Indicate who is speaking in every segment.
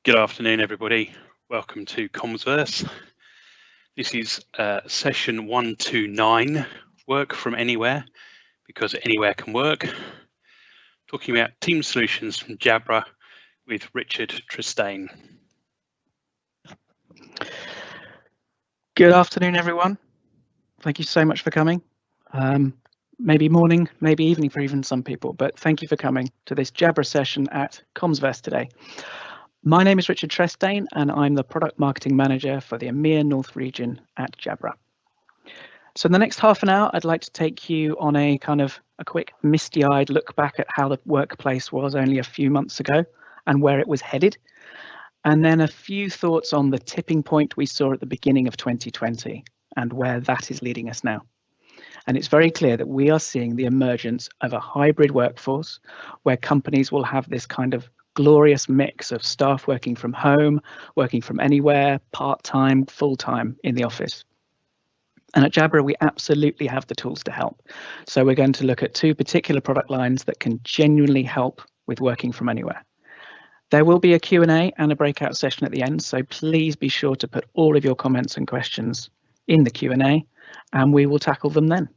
Speaker 1: Good afternoon, everybody. Welcome to Commsverse. This is session 129, Work from Anywhere, because anywhere can work. Talking about team solutions from Jabra with Richard Tristane.
Speaker 2: Good afternoon, everyone. Thank you so much for coming. Maybe morning, maybe evening for even some people, but thank you for coming to this Jabra session at Commsverse today. My name is Richard Tristane, and I'm the Product Marketing Manager for the EMEA North region at Jabra. So in the next half an hour, I'd like to take you on a quick misty-eyed look back at how the workplace was only a few months ago and where it was headed. And then a few thoughts on the tipping point we saw at the beginning of 2020 and where that is leading us now. And it's very clear that we are seeing the emergence of a hybrid workforce where companies will have this kind of glorious mix of staff working from home, working from anywhere, part-time, full-time in the office. And at Jabra, we absolutely have the tools to help. So we're going to look at two particular product lines that can genuinely help with working from anywhere. There will be a Q&A and a breakout session at the end, so please be sure to put all of your comments and questions in the Q&A, and we will tackle them then.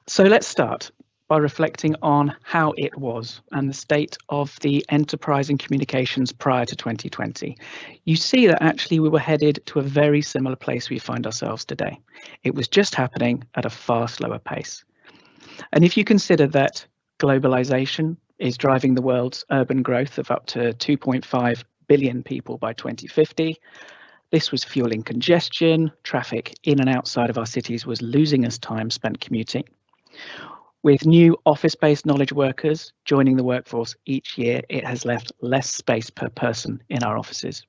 Speaker 2: So let's start by reflecting on how it was and the state of the enterprise and communications prior to 2020. You see that actually we were headed to a very similar place we find ourselves today. It was just happening at a far slower pace. And if you consider that globalization is driving the world's urban growth of up to 2.5 billion people by 2050, this was fueling congestion, traffic in and outside of our cities was losing us time spent commuting. With new office-based knowledge workers joining the workforce each year, it has left less space per person in our offices.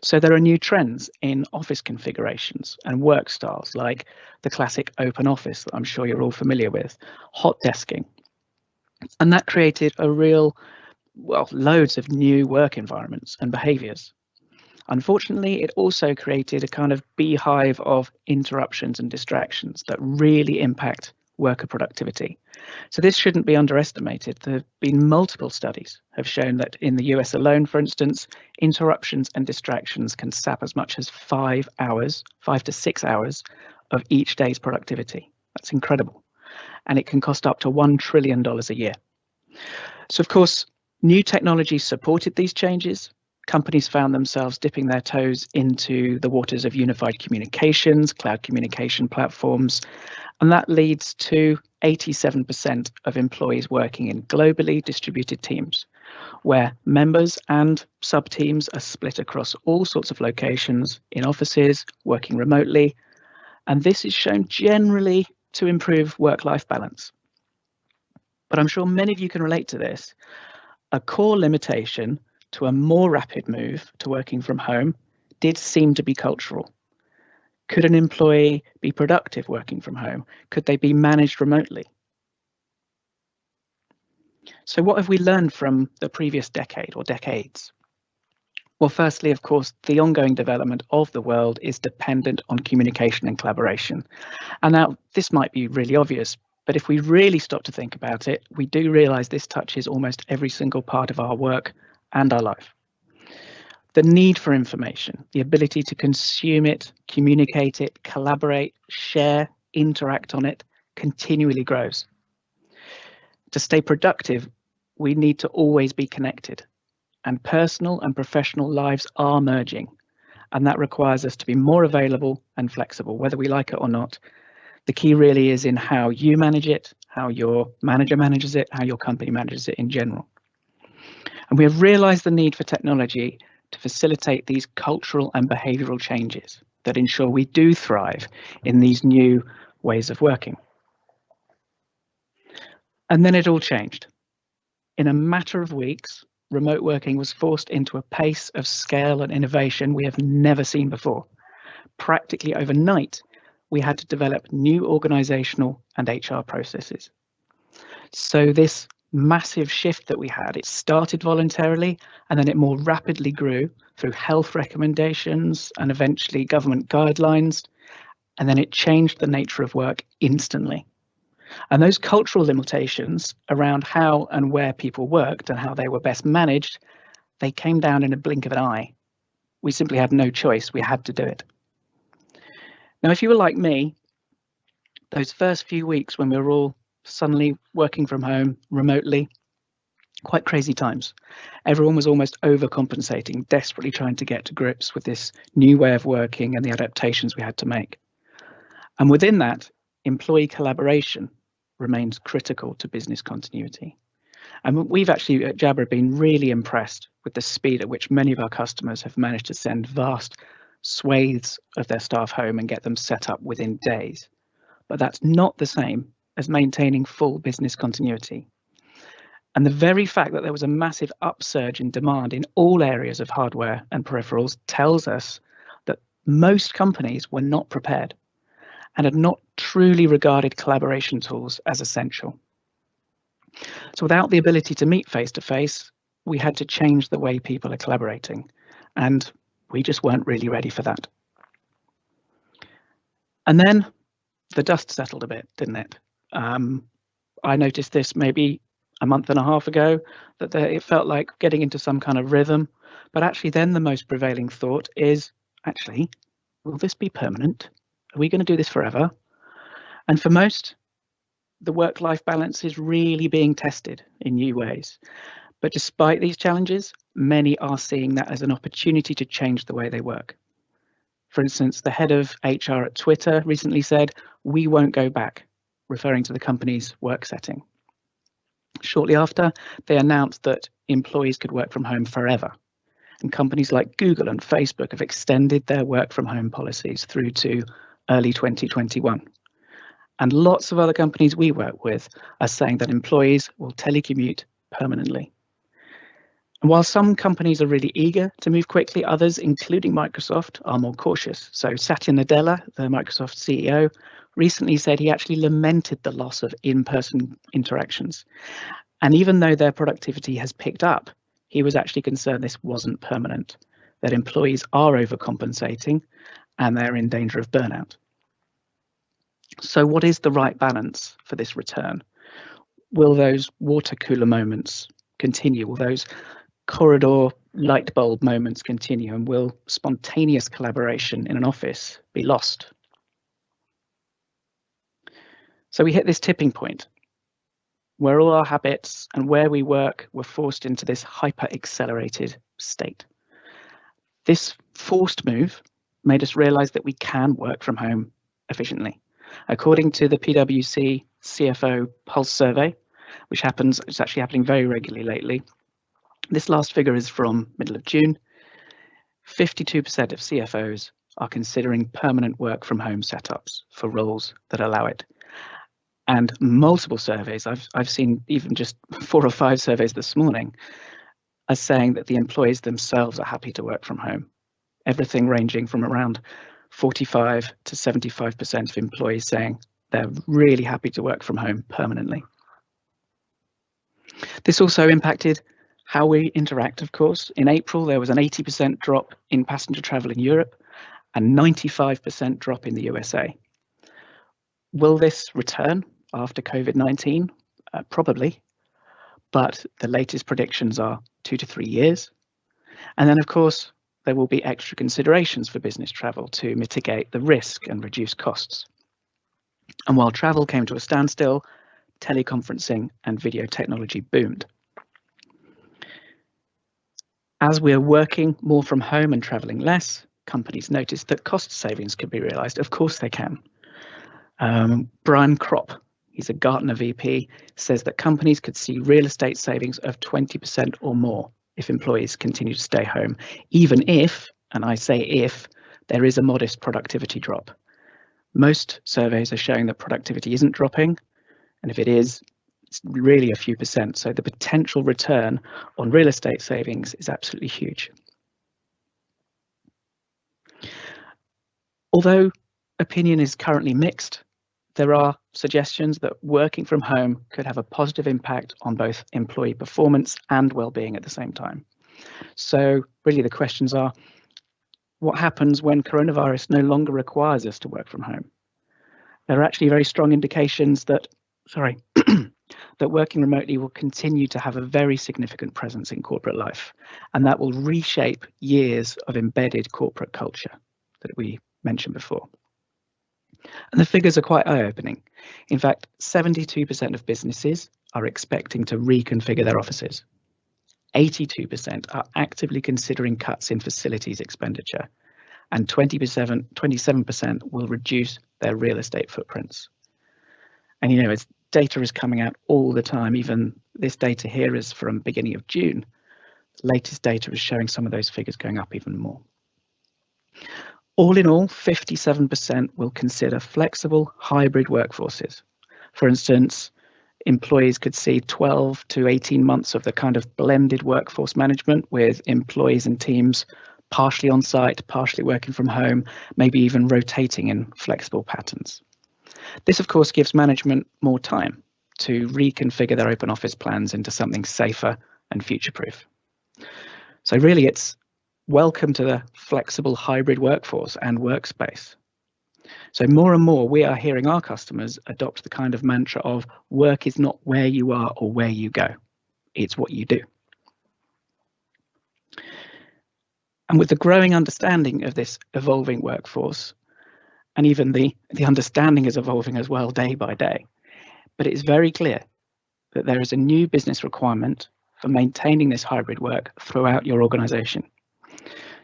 Speaker 2: So there are new trends in office configurations and work styles like the classic open office that I'm sure you're all familiar with, hot desking. And that created loads of new work environments and behaviors. Unfortunately, it also created a kind of beehive of interruptions and distractions that really impact worker productivity. So this shouldn't be underestimated. There have been multiple studies have shown that in the US alone, for instance, interruptions and distractions can sap as much as 5 to 6 hours of each day's productivity. That's incredible. And it can cost up to $1 trillion a year. So of course, new technology supported these changes. Companies found themselves dipping their toes into the waters of unified communications, cloud communication platforms, and that leads to 87% of employees working in globally distributed teams, where members and sub-teams are split across all sorts of locations in offices, working remotely, and this is shown generally to improve work-life balance. But I'm sure many of you can relate to this. A core limitation to a more rapid move to working from home did seem to be cultural. Could an employee be productive working from home? Could they be managed remotely? So what have we learned from the previous decade or decades? Well, firstly, of course, the ongoing development of the world is dependent on communication and collaboration. And now this might be really obvious, but if we really stop to think about it, we do realize this touches almost every single part of our work and our life. The need for information, the ability to consume it, communicate it, collaborate, share, interact on it, continually grows. To stay productive, we need to always be connected, and personal and professional lives are merging, and that requires us to be more available and flexible, whether we like it or not. The key really is in how you manage it, how your manager manages it, how your company manages it in general. And we have realized the need for technology to facilitate these cultural and behavioral changes that ensure we do thrive in these new ways of working. And then it all changed. In a matter of weeks, remote working was forced into a pace of scale and innovation we have never seen before. Practically overnight, we had to develop new organizational and HR processes. So this massive shift that we had, it started voluntarily and then it more rapidly grew through health recommendations and eventually government guidelines, and then it changed the nature of work instantly. And those cultural limitations around how and where people worked and how they were best managed, they came down in a blink of an eye. We simply had no choice. We had to do it. Now, if you were like me, those first few weeks when we were all suddenly working from home remotely, quite crazy times. Everyone was almost overcompensating, desperately trying to get to grips with this new way of working and the adaptations we had to make. And within that, employee collaboration remains critical to business continuity. And we've actually at Jabra been really impressed with the speed at which many of our customers have managed to send vast swathes of their staff home and get them set up within days. But that's not the same as maintaining full business continuity. And the very fact that there was a massive upsurge in demand in all areas of hardware and peripherals tells us that most companies were not prepared and had not truly regarded collaboration tools as essential. So without the ability to meet face-to-face, we had to change the way people are collaborating, and we just weren't really ready for that. And then the dust settled a bit, didn't it? I noticed this maybe a month and a half ago, that it felt like getting into some kind of rhythm. But actually then the most prevailing thought is, actually, will this be permanent? Are we going to do this forever? And for most, the work-life balance is really being tested in new ways. But despite these challenges, many are seeing that as an opportunity to change the way they work. For instance, the head of HR at Twitter recently said, "We won't go back," referring to the company's work setting. Shortly after, they announced that employees could work from home forever. And companies like Google and Facebook have extended their work from home policies through to early 2021. And lots of other companies we work with are saying that employees will telecommute permanently. And while some companies are really eager to move quickly, others, including Microsoft, are more cautious. So Satya Nadella, the Microsoft CEO, recently said he actually lamented the loss of in-person interactions. And even though their productivity has picked up, he was actually concerned this wasn't permanent, that employees are overcompensating and they're in danger of burnout. So what is the right balance for this return? Will those water cooler moments continue? Will those corridor light bulb moments continue? And will spontaneous collaboration in an office be lost? So we hit this tipping point where all our habits and where we work were forced into this hyper-accelerated state. This forced move made us realize that we can work from home efficiently. According to the PwC CFO Pulse survey, which it's actually happening very regularly lately, this last figure is from middle of June, 52% of CFOs are considering permanent work from home setups for roles that allow it. And multiple surveys, I've seen even just 4 or 5 surveys this morning, are saying that the employees themselves are happy to work from home. Everything ranging from around 45 to 75% of employees saying they're really happy to work from home permanently. This also impacted how we interact, of course. In April, there was an 80% drop in passenger travel in Europe and 95% drop in the USA. Will this return after COVID-19? Probably, but the latest predictions are 2 to 3 years. And then, of course, there will be extra considerations for business travel to mitigate the risk and reduce costs. And while travel came to a standstill, teleconferencing and video technology boomed. As we're working more from home and traveling less, companies noticed that cost savings could be realized. Of course they can. Brian Kropp, he's a Gartner VP, says that companies could see real estate savings of 20% or more if employees continue to stay home, even if, and I say if, there is a modest productivity drop. Most surveys are showing that productivity isn't dropping, and if it is, it's really a few percent. So the potential return on real estate savings is absolutely huge. Although opinion is currently mixed, there are suggestions that working from home could have a positive impact on both employee performance and well-being at the same time. So really the questions are, what happens when coronavirus no longer requires us to work from home? There are actually very strong indications that sorry, that working remotely will continue to have a very significant presence in corporate life, and that will reshape years of embedded corporate culture that we mentioned before. And the figures are quite eye-opening. In fact, 72% of businesses are expecting to reconfigure their offices. 82% are actively considering cuts in facilities expenditure, and 27% will reduce their real estate footprints. And you know, as data is coming out all the time, even this data here is from beginning of June. The latest data is showing some of those figures going up even more. All in all, 57% will consider flexible hybrid workforces. For instance, employees could see 12 to 18 months of the kind of blended workforce management with employees and teams partially on site, partially working from home, maybe even rotating in flexible patterns. This, of course, gives management more time to reconfigure their open office plans into something safer and future-proof. So really, it's welcome to the flexible hybrid workforce and workspace. So more and more, we are hearing our customers adopt the kind of mantra of work is not where you are or where you go, it's what you do. And with the growing understanding of this evolving workforce, and even the understanding is evolving as well day by day, but it is very clear that there is a new business requirement for maintaining this hybrid work throughout your organization.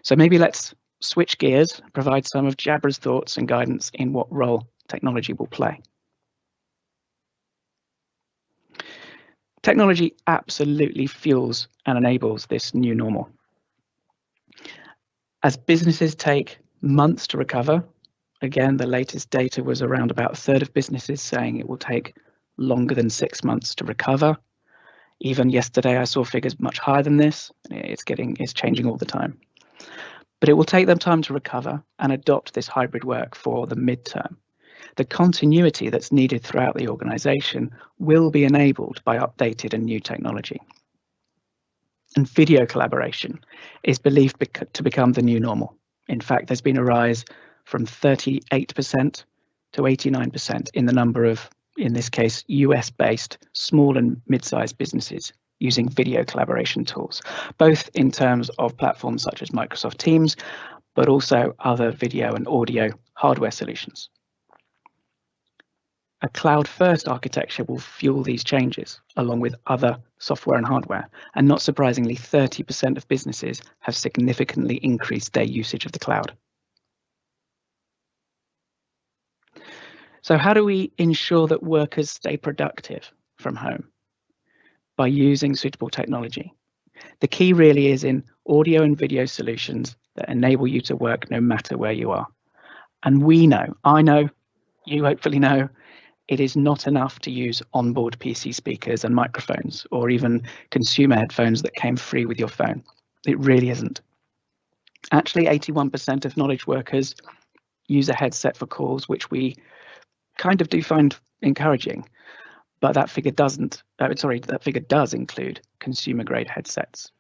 Speaker 2: So maybe let's switch gears, provide some of Jabra's thoughts and guidance in what role technology will play. Technology absolutely fuels and enables this new normal. As businesses take months to recover, again, the latest data was around about a third of businesses saying it will take longer than 6 months to recover. Even yesterday, I saw figures much higher than this. It's changing all the time. But it will take them time to recover and adopt this hybrid work for the midterm. The continuity that's needed throughout the organization will be enabled by updated and new technology. And video collaboration is believed to become the new normal. In fact, there's been a rise from 38% to 89% in the number of, in this case, US-based small and mid-sized businesses using video collaboration tools, both in terms of platforms such as Microsoft Teams, but also other video and audio hardware solutions. A cloud-first architecture will fuel these changes, along with other software and hardware. And not surprisingly, 30% of businesses have significantly increased their usage of the cloud. So how do we ensure that workers stay productive from home? By using suitable technology. The key really is in audio and video solutions that enable you to work no matter where you are. And we know, I know, you hopefully know, it is not enough to use onboard PC speakers and microphones, or even consumer headphones that came free with your phone. It really isn't. Actually, 81% of knowledge workers use a headset for calls, which we kind of do find encouraging. But that figure does include consumer grade headsets.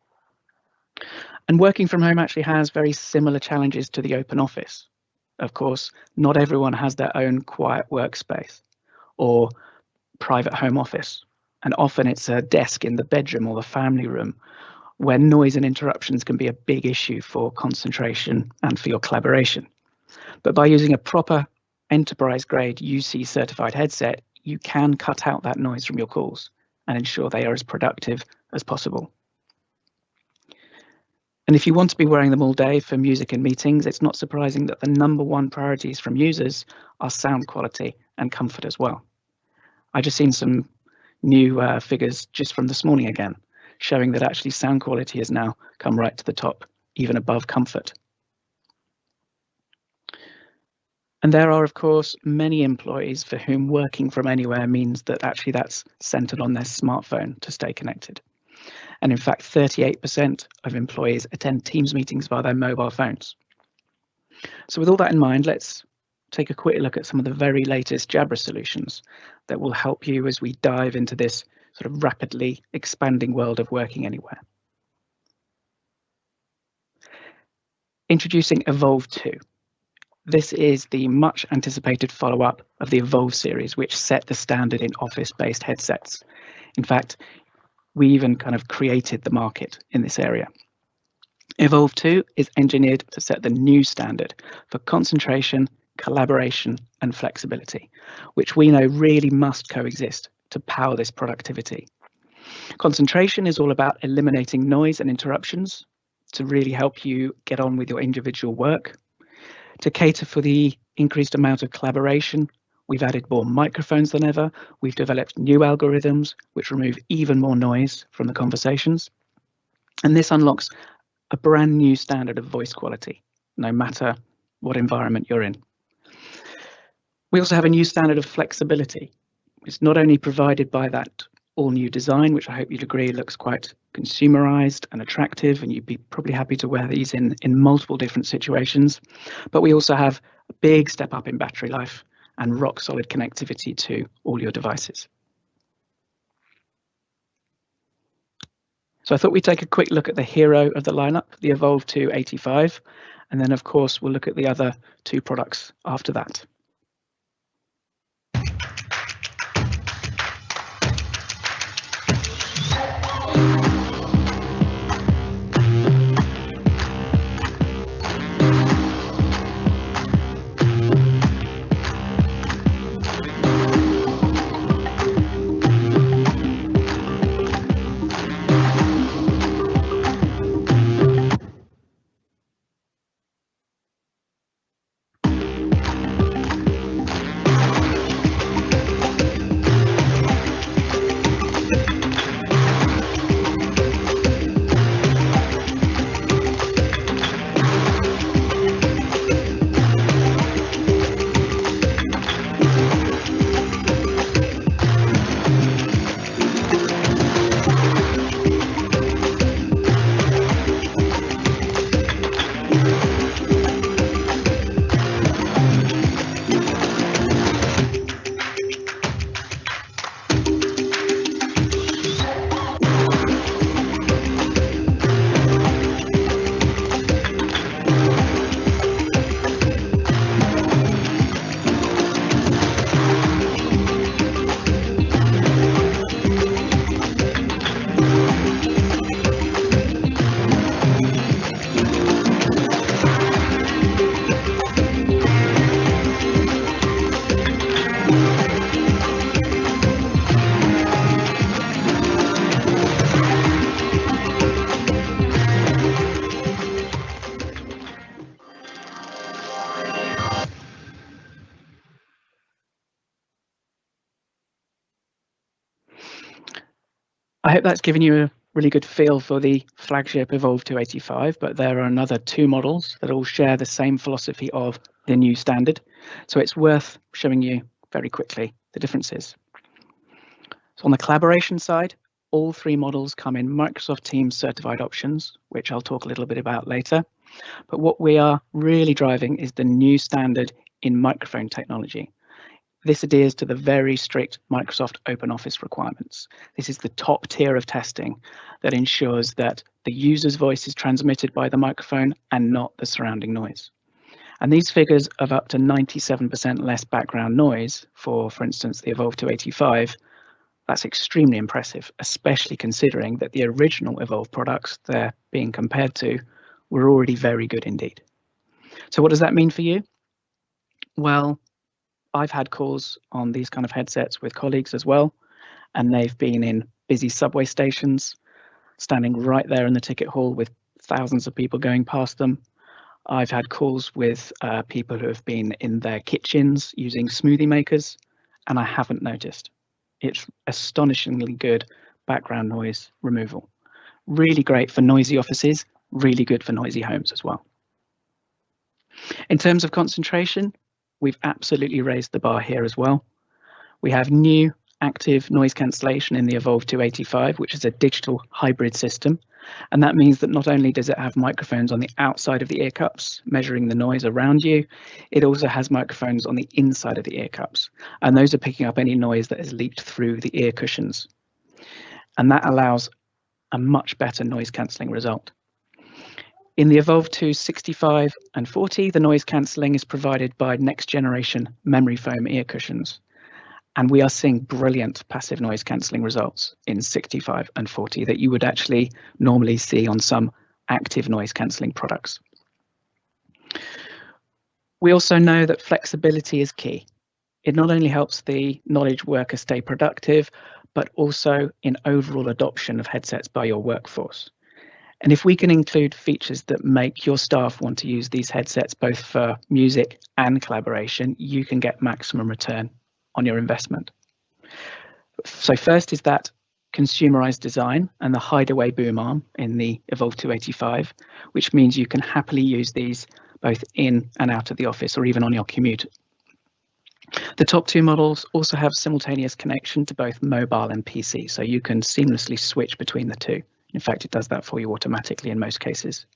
Speaker 2: And working from home actually has very similar challenges to the open office. Of course, not everyone has their own quiet workspace or private home office. And often it's a desk in the bedroom or the family room where noise and interruptions can be a big issue for concentration and for your collaboration. But by using a proper enterprise grade UC certified headset, you can cut out that noise from your calls and ensure they are as productive as possible. And if you want to be wearing them all day for music and meetings, it's not surprising that the #1 priorities from users are sound quality and comfort as well. I just seen some new figures just from this morning again, showing that actually sound quality has now come right to the top, even above comfort. And there are, of course, many employees for whom working from anywhere means that actually that's centered on their smartphone to stay connected. And in fact, 38% of employees attend Teams meetings via their mobile phones. So with all that in mind, let's take a quick look at some of the very latest Jabra solutions that will help you as we dive into this sort of rapidly expanding world of working anywhere. Introducing Evolve 2. This is the much anticipated follow-up of the Evolve series, which set the standard in office-based headsets. In fact, we even kind of created the market in this area. Evolve 2 is engineered to set the new standard for concentration, collaboration, and flexibility, which we know really must coexist to power this productivity. Concentration is all about eliminating noise and interruptions to really help you get on with your individual work. To cater for the increased amount of collaboration, we've added more microphones than ever. We've developed new algorithms which remove even more noise from the conversations. And this unlocks a brand new standard of voice quality, no matter what environment you're in. We also have a new standard of flexibility. It's not only provided by that all new design, which I hope you'd agree looks quite consumerized and attractive, and you'd be probably happy to wear these in multiple different situations, but we also have a big step up in battery life and rock solid connectivity to all your devices. So I thought we'd take a quick look at the hero of the lineup, the Evolve 2 85, and then of course we'll look at the other two products after that. I hope that's given you a really good feel for the flagship Evolve 2 85, but there are another two models that all share the same philosophy of the new standard. So it's worth showing you very quickly the differences. So on the collaboration side, all three models come in Microsoft Teams certified options, which I'll talk a little bit about later. But what we are really driving is the new standard in microphone technology. This adheres to the very strict Microsoft OpenOffice requirements. This is the top tier of testing that ensures that the user's voice is transmitted by the microphone and not the surrounding noise. And these figures of up to 97% less background noise for instance, the Evolve 2 85, that's extremely impressive, especially considering that the original Evolve products they're being compared to were already very good indeed. So what does that mean for you? Well, I've had calls on these kind of headsets with colleagues as well, and they've been in busy subway stations, standing right there in the ticket hall with thousands of people going past them. I've had calls with people who have been in their kitchens using smoothie makers, and I haven't noticed. It's astonishingly good background noise removal. Really great for noisy offices, really good for noisy homes as well. In terms of concentration, we've absolutely raised the bar here as well. We have new active noise cancellation in the Evolve 2 85, which is a digital hybrid system. And that means that not only does it have microphones on the outside of the ear cups, measuring the noise around you, it also has microphones on the inside of the ear cups. And those are picking up any noise that has leaked through the ear cushions. And that allows a much better noise cancelling result. In the Evolve 2 65 and 40, the noise cancelling is provided by next generation memory foam ear cushions. And we are seeing brilliant passive noise cancelling results in 65 and 40 that you would actually normally see on some active noise cancelling products. We also know that flexibility is key. It not only helps the knowledge worker stay productive, but also in overall adoption of headsets by your workforce. And if we can include features that make your staff want to use these headsets both for music and collaboration, you can get maximum return on your investment. So first is that consumerized design and the hideaway boom arm in the Evolve 285, which means you can happily use these both in and out of the office or even on your commute. The top two models also have simultaneous connection to both mobile and PC, so you can seamlessly switch between the two. In fact, it does that for you automatically in most cases.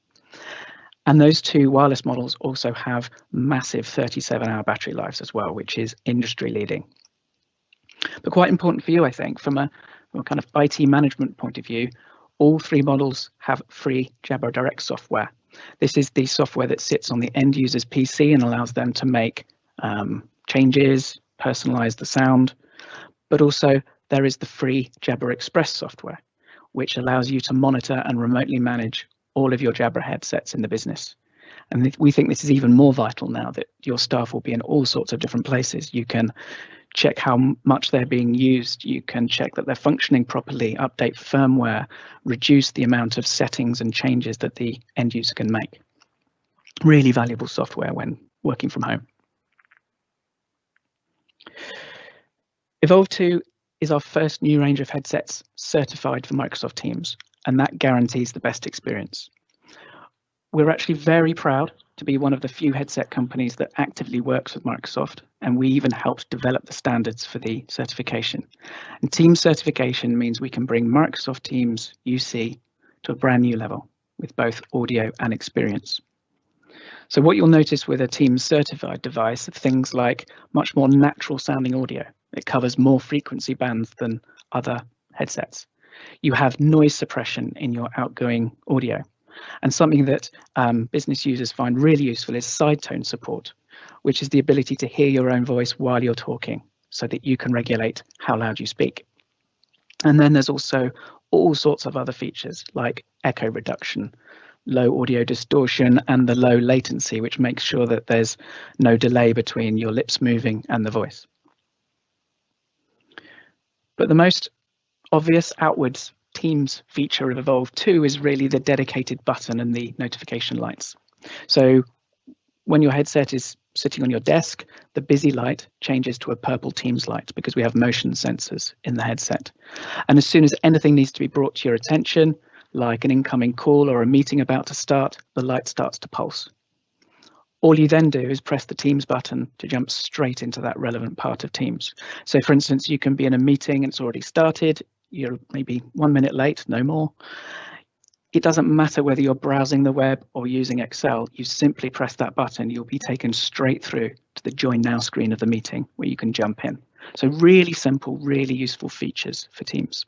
Speaker 2: And those two wireless models also have massive 37-hour battery lives as well, which is industry leading. But quite important for you, I think, from a kind of IT management point of view, all three models have free Jabra Direct software. This is the software that sits on the end user's PC and allows them to make changes, personalize the sound, but also there is the free Jabra Express software, which allows you to monitor and remotely manage all of your Jabra headsets in the business. And we think this is even more vital now that your staff will be in all sorts of different places. You can check how much they're being used. You can check that they're functioning properly, update firmware, reduce the amount of settings and changes that the end user can make. Really valuable software when working from home. Evolve 2 is our first new range of headsets certified for Microsoft Teams, and that guarantees the best experience. We're actually very proud to be one of the few headset companies that actively works with Microsoft, and we even helped develop the standards for the certification. And Teams certification means we can bring Microsoft Teams UC to a brand new level with both audio and experience. So what you'll notice with a Teams certified device are things like much more natural sounding audio. It covers more frequency bands than other headsets. You have noise suppression in your outgoing audio. And something that business users find really useful is side tone support, which is the ability to hear your own voice while you're talking so that you can regulate how loud you speak. And then there's also all sorts of other features like echo reduction, low audio distortion, and the low latency, which makes sure that there's no delay between your lips moving and the voice. But the most obvious outwards Teams feature of Evolve 2 is really the dedicated button and the notification lights. So when your headset is sitting on your desk, the busy light changes to a purple Teams light because we have motion sensors in the headset. And as soon as anything needs to be brought to your attention, like an incoming call or a meeting about to start, the light starts to pulse. All you then do is press the Teams button to jump straight into that relevant part of Teams. So for instance, you can be in a meeting and it's already started. You're maybe 1 minute late, no more. It doesn't matter whether you're browsing the web or using Excel, you simply press that button, you'll be taken straight through to the Join Now screen of the meeting where you can jump in. So really simple, really useful features for Teams.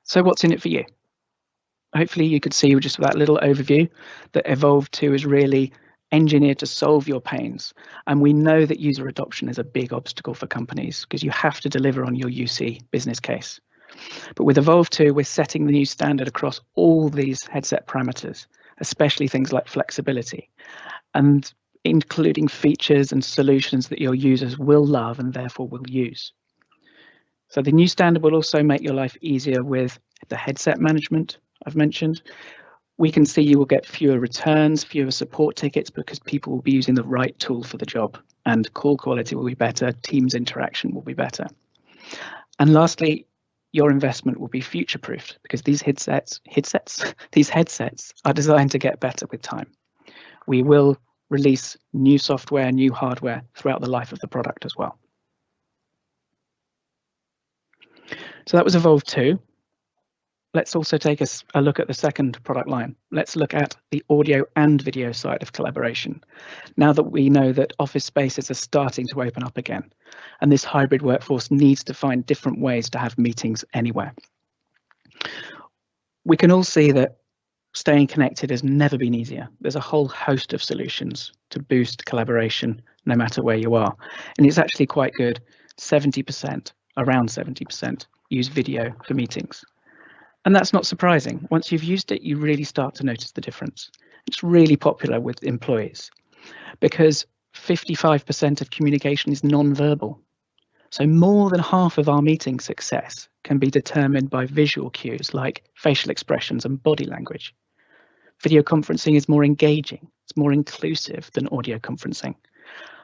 Speaker 2: So what's in it for you? Hopefully you could see just with that little overview that Evolve 2 is really engineered to solve your pains. And we know that user adoption is a big obstacle for companies because you have to deliver on your UC business case. But with Evolve 2, we're setting the new standard across all these headset parameters, especially things like flexibility, and including features and solutions that your users will love and therefore will use. So the new standard will also make your life easier with the headset management I've mentioned. We can see you will get fewer returns, fewer support tickets because people will be using the right tool for the job, and call quality will be better, Teams interaction will be better. And lastly, your investment will be future-proofed because these headsets are designed to get better with time. We will release new software, new hardware throughout the life of the product as well. So that was Evolve 2. Let's also take a look at the second product line. Let's look at the audio and video side of collaboration. Now that we know that office spaces are starting to open up again, and this hybrid workforce needs to find different ways to have meetings anywhere. We can all see that staying connected has never been easier. There's a whole host of solutions to boost collaboration no matter where you are. And it's actually quite good. 70%, around 70%, use video for meetings. And that's not surprising. Once you've used it, you really start to notice the difference. It's really popular with employees because 55% of communication is non-verbal. So more than half of our meeting success can be determined by visual cues like facial expressions and body language. Video conferencing is more engaging, it's more inclusive than audio conferencing.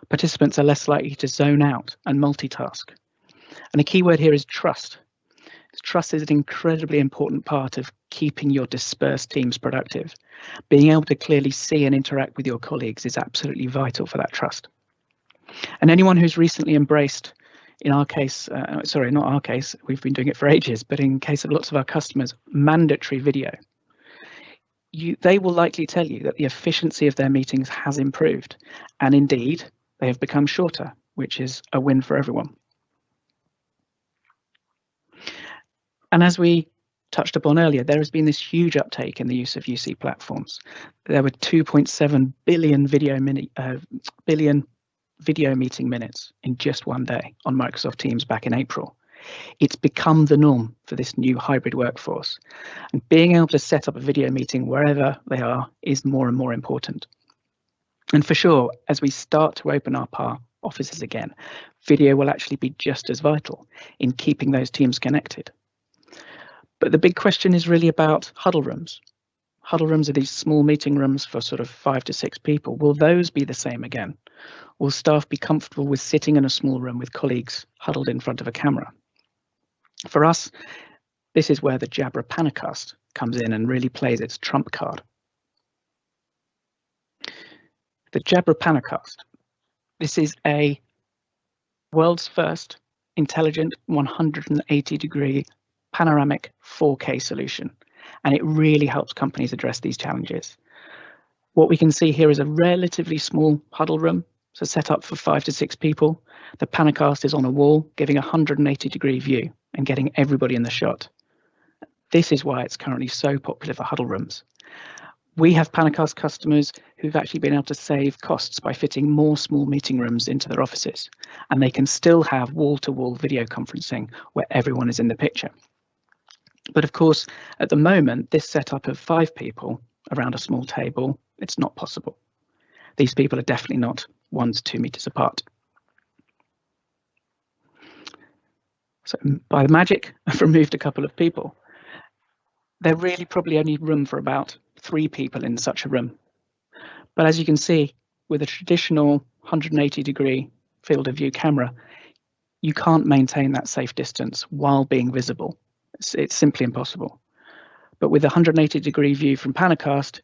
Speaker 2: Participants are less likely to zone out and multitask. And a key word here is trust. Trust is an incredibly important part of keeping your dispersed teams productive. Being able to clearly see and interact with your colleagues is absolutely vital for that trust. And anyone who's recently embraced, in our case, sorry, not our case, we've been doing it for ages, but in case of lots of our customers, mandatory video, they will likely tell you that the efficiency of their meetings has improved. And indeed, they have become shorter, which is a win for everyone. And as we touched upon earlier, there has been this huge uptake in the use of UC platforms. There were 2.7 billion video meeting minutes in just one day on Microsoft Teams back in April. It's become the norm for this new hybrid workforce. And being able to set up a video meeting wherever they are is more and more important. And for sure, as we start to open up our offices again, video will actually be just as vital in keeping those teams connected. But the big question is really about huddle rooms. Huddle rooms are these small meeting rooms for sort of 5 to 6 people. Will those be the same again? Will staff be comfortable with sitting in a small room with colleagues huddled in front of a camera? For us, this is where the Jabra Panacast comes in and really plays its trump card. The Jabra Panacast. This is a world's first intelligent 180-degree panoramic 4K solution, and it really helps companies address these challenges. What we can see here is a relatively small huddle room, so set up for 5 to 6 people. The Panacast is on a wall, giving a 180-degree view and getting everybody in the shot. This is why it's currently so popular for huddle rooms. We have Panacast customers who've actually been able to save costs by fitting more small meeting rooms into their offices, and they can still have wall-to-wall video conferencing where everyone is in the picture. But of course, at the moment, this setup of 5 people around a small table, it's not possible. These people are definitely not 1 to 2 meters apart. So by the magic, I've removed a couple of people. There really probably only room for about 3 people in such a room. But as you can see, with a traditional 180-degree field of view camera, you can't maintain that safe distance while being visible. It's simply impossible. But with a 180-degree view from Panacast,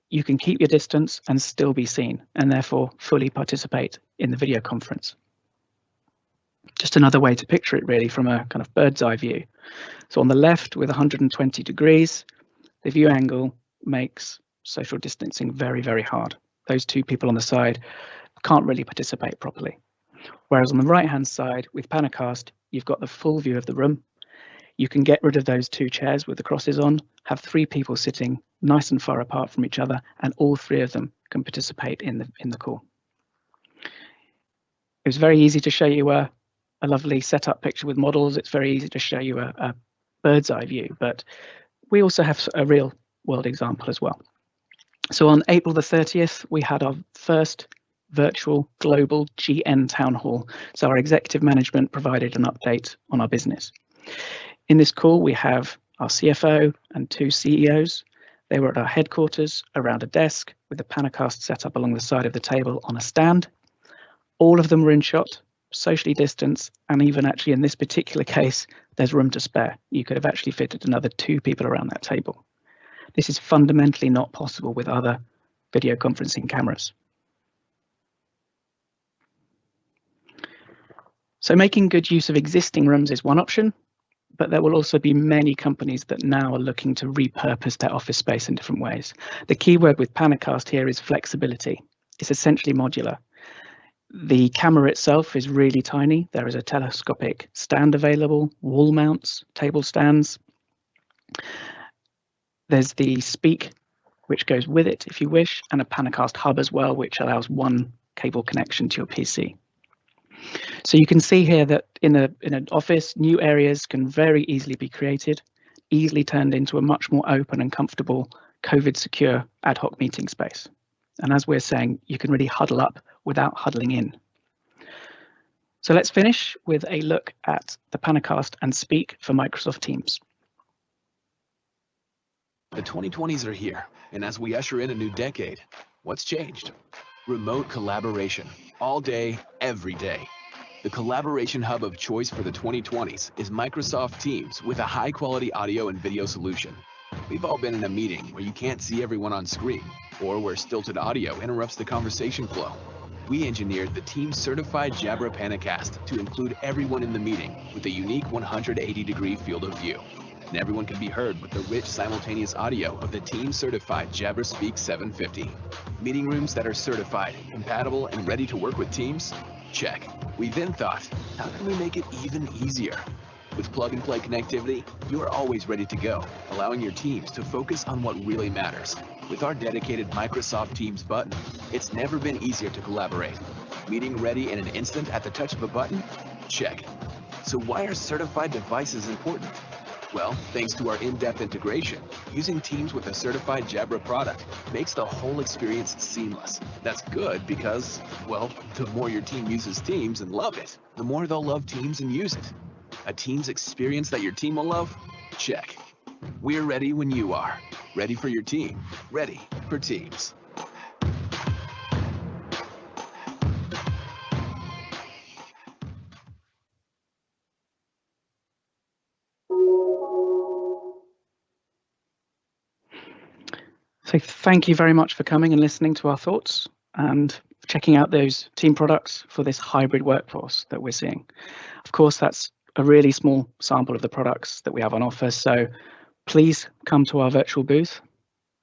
Speaker 2: you can keep your distance and still be seen, and therefore fully participate in the video conference. Just another way to picture it really from a kind of bird's eye view. So on the left with 120 degrees, the view angle makes social distancing very, very hard. Those 2 people on the side can't really participate properly. Whereas on the right-hand side with Panacast, you've got the full view of the room. You can get rid of those 2 chairs with the crosses on, have 3 people sitting nice and far apart from each other, and all 3 of them can participate in the call. It was very easy to show you a lovely setup picture with models. It's very easy to show you a bird's eye view, but we also have a real world example as well. So on April the 30th, we had our first virtual global GN town hall. So our executive management provided an update on our business. In this call, we have our CFO and 2 CEOs. They were at our headquarters around a desk with a Panacast set up along the side of the table on a stand. All of them were in shot, socially distanced, and even actually in this particular case, there's room to spare. You could have actually fitted another 2 people around that table. This is fundamentally not possible with other video conferencing cameras. So making good use of existing rooms is one option, but there will also be many companies that now are looking to repurpose their office space in different ways. The key word with Panacast here is flexibility. It's essentially modular. The camera itself is really tiny. There is a telescopic stand available, wall mounts, table stands. There's the Speak, which goes with it if you wish, and a Panacast hub as well, which allows one cable connection to your PC. So you can see here that in an office, new areas can very easily be created, easily turned into a much more open and comfortable COVID secure ad hoc meeting space. And as we're saying, you can really huddle up without huddling in. So let's finish with a look at the Panacast and Speak for Microsoft Teams.
Speaker 3: The 2020s are here, and as we usher in a new decade, what's changed? Remote collaboration, all day, every day. The collaboration hub of choice for the 2020s is Microsoft Teams with a high-quality audio and video solution. We've all been in a meeting where you can't see everyone on screen, or where stilted audio interrupts the conversation flow. We engineered the Teams certified Jabra Panacast to include everyone in the meeting with a unique 180-degree field of view. And everyone can be heard with the rich simultaneous audio of the Teams certified Jabra Speak 750. Meeting rooms that are certified, compatible, and ready to work with Teams? Check. We then thought, how can we make it even easier? With plug-and-play connectivity, you are always ready to go, allowing your teams to focus on what really matters. With our dedicated Microsoft Teams button, it's never been easier to collaborate. Meeting ready in an instant at the touch of a button? Check. So why are certified devices important? Well, thanks to our in-depth integration, using Teams with a certified Jabra product makes the whole experience seamless. That's good because, well, the more your team uses Teams and love it, the more they'll love Teams and use it. A Teams experience that your team will love? Check. We're ready when you are. Ready for your team. Ready for Teams.
Speaker 2: So thank you very much for coming and listening to our thoughts and checking out those team products for this hybrid workforce that we're seeing. Of course, that's a really small sample of the products that we have on offer, so please come to our virtual booth.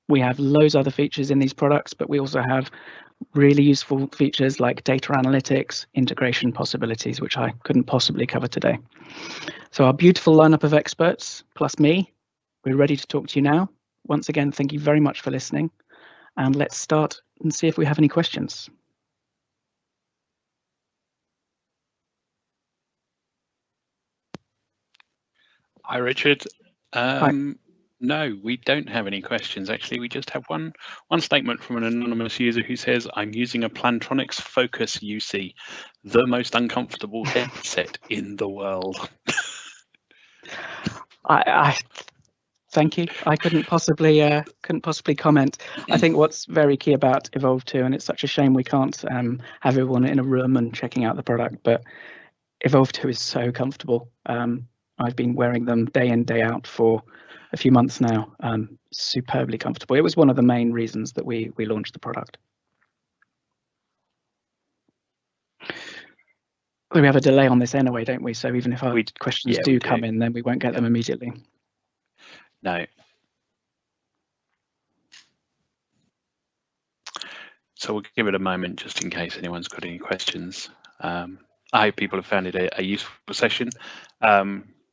Speaker 2: We have loads of other features in these products, but we also have really useful features like data analytics, integration possibilities, which I couldn't possibly cover today. So our beautiful lineup of experts, plus me, we're ready to talk to you now. Once again, thank you very much for listening, and let's start and see if we have any questions.
Speaker 1: Hi, Richard.
Speaker 2: Hi.
Speaker 1: No, we don't have any questions. Actually, we just have one statement from an anonymous user who says, I'm using a Plantronics Focus UC, the most uncomfortable headset in the world.
Speaker 2: Thank you. I couldn't possibly comment. I think what's very key about Evolve 2, and it's such a shame we can't have everyone in a room and checking out the product, but Evolve 2 is so comfortable. I've been wearing them day in, day out for a few months now. Superbly comfortable. It was one of the main reasons that we launched the product. We have a delay on this anyway, don't we? So even if our questions do come in, then we won't get them immediately.
Speaker 1: No. So we'll give it a moment just in case anyone's got any questions. I hope people have found it a useful session.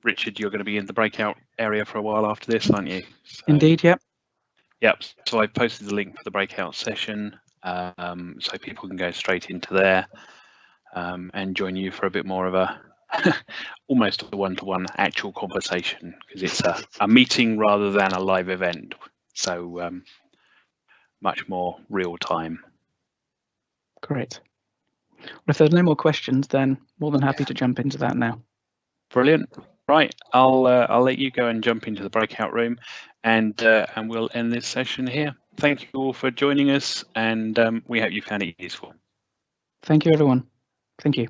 Speaker 1: Richard, you're going to be in the breakout area for a while after this, aren't you? So,
Speaker 2: indeed, yep.
Speaker 1: Yep. So I posted the link for the breakout session, so people can go straight into there and join you for a bit more of a almost a one-to-one actual conversation, because it's a meeting rather than a live event. So much more real time.
Speaker 2: Great. Well, if there's no more questions, then more than happy to jump into that now.
Speaker 1: Brilliant. Right, I'll let you go and jump into the breakout room, and we'll end this session here. Thank you all for joining us, and we hope you found it useful.
Speaker 2: Thank you, everyone. Thank you.